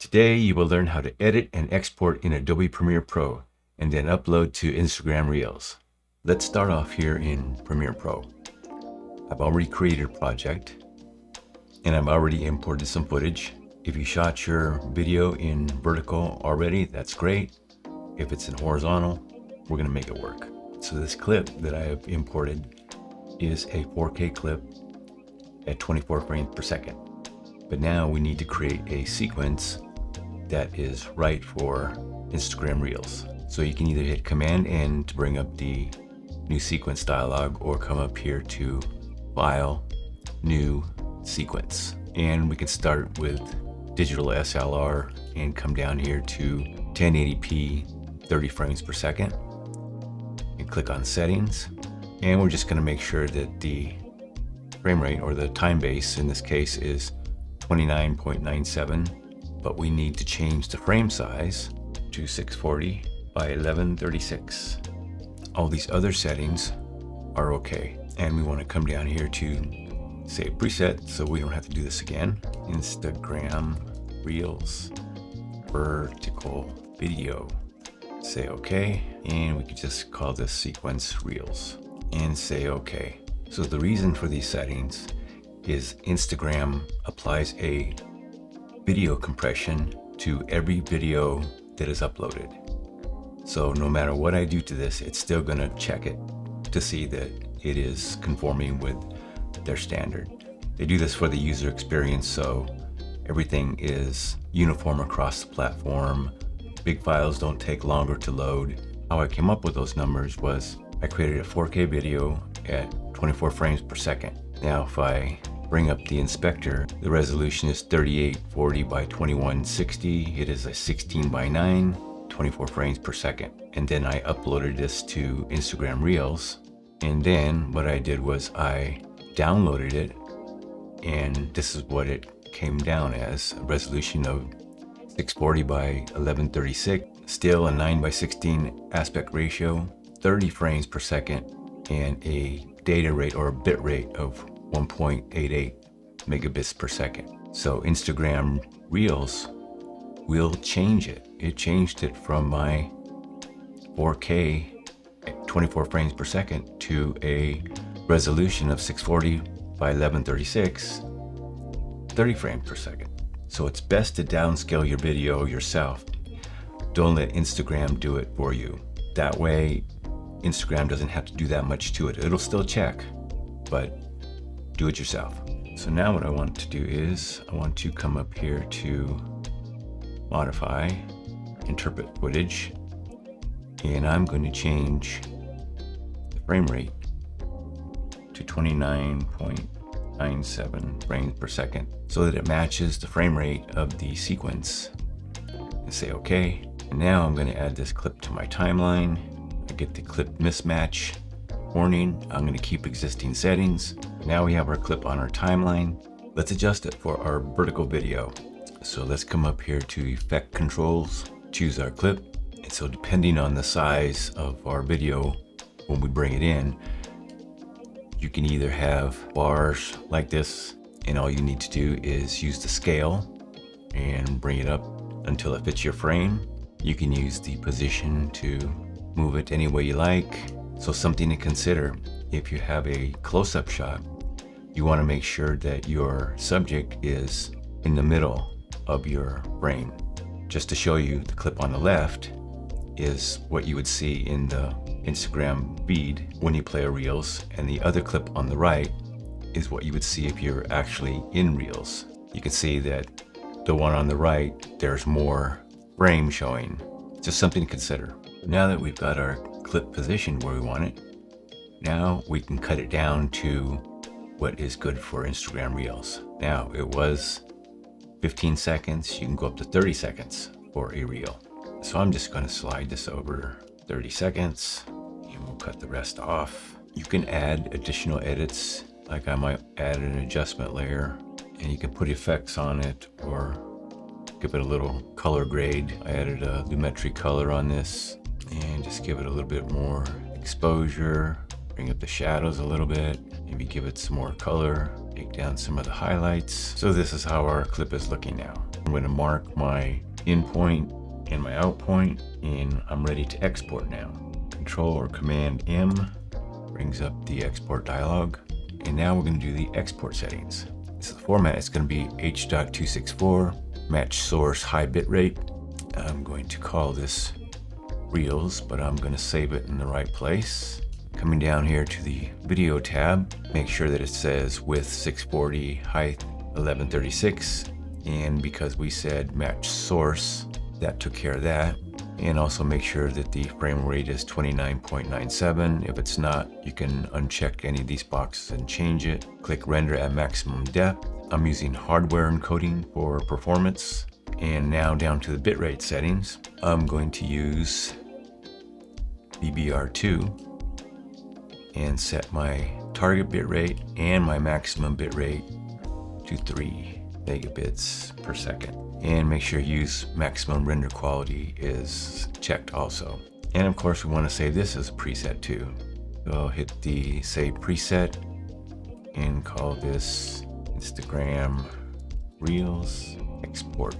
Today you will learn how to edit and export in Adobe Premiere Pro and then upload to Instagram Reels. Let's start off here in Premiere Pro. I've already created a project and I've already imported some footage. If you shot your video in vertical already, that's great. If it's in horizontal, we're going to make it work. So this clip that I have imported is a 4K clip at 24 frames per second. But now we need to create a sequence that is right for Instagram Reels. So you can either hit Command N to bring up the new sequence dialog, or come up here to File, New Sequence. And we can start with digital SLR and come down here to 1080p 30 frames per second and click on Settings. And we're just going to make sure that the frame rate, or the time base in this case, is 29.97, but we need to change the frame size to 640 by 1136. All these other settings are okay. And we want to come down here to Save Preset so we don't have to do this again. Instagram Reels vertical video. Say okay, and we can just call this sequence Reels and say okay. So the reason for these settings is Instagram applies a video compression to every video that is uploaded. So no matter what I do to this, it's still gonna check it to see that it is conforming with their standard. They do this for the user experience, so everything is uniform across the platform. Big files don't take longer to load. How I came up with those numbers was I created a 4K video at 24 frames per second. Now if I bring up the inspector, the resolution is 3840 by 2160. It is a 16 by 9, 24 frames per second. And then I uploaded this to Instagram Reels. And then what I did was I downloaded it, and this is what it came down as: a resolution of 640 by 1136, still a 9 by 16 aspect ratio, 30 frames per second, and a data rate or a bit rate of 1.88 megabits per second. So Instagram Reels will change it. It changed it from my 4K at 24 frames per second to a resolution of 640 by 1136, 30 frames per second. So it's best to downscale your video yourself. Don't let Instagram do it for you. That way, Instagram doesn't have to do that much to it. It'll still check, but do it yourself. So now what I want to do is I want to come up here to Modify, Interpret Footage, and I'm going to change the frame rate to 29.97 frames per second so that it matches the frame rate of the sequence, and say okay. And now I'm going to add this clip to my timeline. I get the clip mismatch warning. I'm going to keep existing settings. Now we have our clip on our timeline. Let's adjust it for our vertical video. So let's come up here to Effect Controls, choose our clip. And so depending on the size of our video when we bring it in, you can either have bars like this, and all you need to do is use the scale and bring it up until it fits your frame. You can use the position to move it any way you like. So something to consider: if you have a close-up shot, you want to make sure that your subject is in the middle of your frame. Just to show you, the clip on the left is what you would see in the Instagram feed when you play a Reels, and the other clip on the right is what you would see if you're actually in Reels. You can see that the one on the right, there's more frame showing. Just something to consider. Now that we've got our clip positioned where we want it, now we can cut it down to what is good for Instagram Reels. Now it was 15 seconds, you can go up to 30 seconds for a reel. So I'm just going to slide this over 30 seconds and we'll cut the rest off. You can add additional edits, like I might add an adjustment layer, and you can put effects on it or give it a little color grade. I added a lumetri color on this and just give it a little bit more exposure, bring up the shadows a little bit, maybe give it some more color, take down some of the highlights. So this is how our clip is looking now. I'm going to mark my in point and my out point, and I'm ready to export now. Control or Command M brings up the export dialog. And now we're going to do the export settings. So the format is going to be H.264, match source high bitrate. I'm going to call this Reels, but I'm going to save it in the right place. Coming down here to the video tab, make sure that it says width 640, height 1136. And because we said match source, that took care of that. And also make sure that the frame rate is 29.97. If it's not, you can uncheck any of these boxes and change it. Click render at maximum depth. I'm using hardware encoding for performance. And now down to the bitrate settings, I'm going to use BBR2 and set my target bitrate and my maximum bitrate to 3 megabits per second. And make sure use maximum render quality is checked also. And of course we want to save this as a preset too. So I'll hit the save preset and call this Instagram Reels export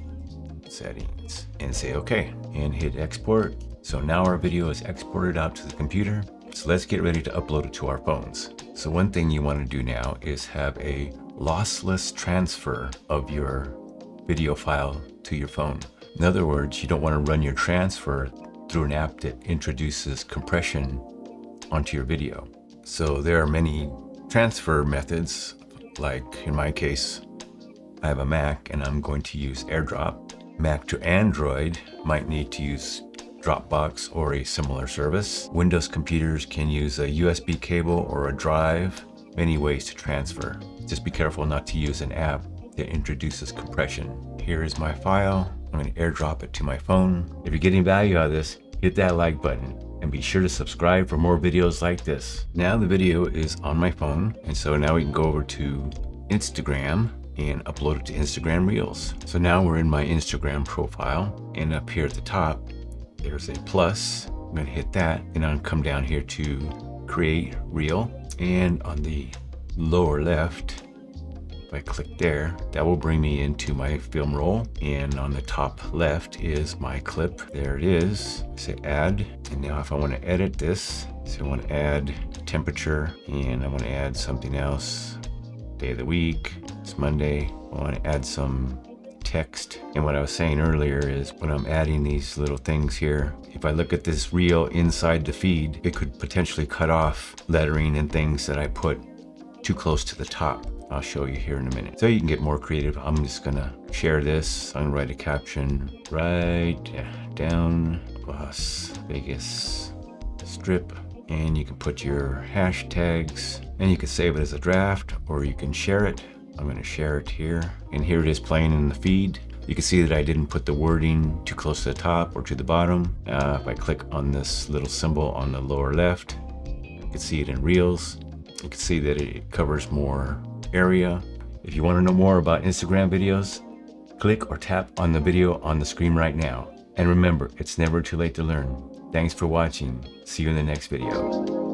settings and say okay and hit export. So now our video is exported out to the computer. So let's get ready to upload it to our phones. So one thing you want to do now is have a lossless transfer of your video file to your phone. In other words, you don't want to run your transfer through an app that introduces compression onto your video. So there are many transfer methods, like in my case, I have a Mac and I'm going to use AirDrop. Mac to Android might need to use Dropbox or a similar service. Windows computers can use a USB cable or a drive. Many ways to transfer. Just be careful not to use an app that introduces compression. Here is my file. I'm going to AirDrop it to my phone. If you're getting value out of this, hit that like button and be sure to subscribe for more videos like this. Now the video is on my phone, and so now we can go over to Instagram and upload it to Instagram Reels. So now we're in my Instagram profile, and up here at the top there's a plus. I'm going to hit that, and I'll come down here to create reel, and on the lower left, if I click there, that will bring me into my film roll. And on the top left is my clip. There it is. Say add. And now if I want to edit this, so I want to add temperature, and I want to add something else. Day of the week, it's Monday. I want to add some text. And what I was saying earlier is when I'm adding these little things here, if I look at this reel inside the feed, it could potentially cut off lettering and things that I put too close to the top. I'll show you here in a minute. So you can get more creative. I'm just gonna share this. I'm gonna write a caption right down Las Vegas Strip, and you can put your hashtags, and you can save it as a draft or you can share it. I'm gonna share it here, and here it is playing in the feed. You can see that I didn't put the wording too close to the top or to the bottom. If I click on this little symbol on the lower left, you can see it in Reels. You can see that it covers more area. If you want to know more about Instagram videos, click or tap on the video on the screen right now. And remember, it's never too late to learn. Thanks for watching. See you in the next video.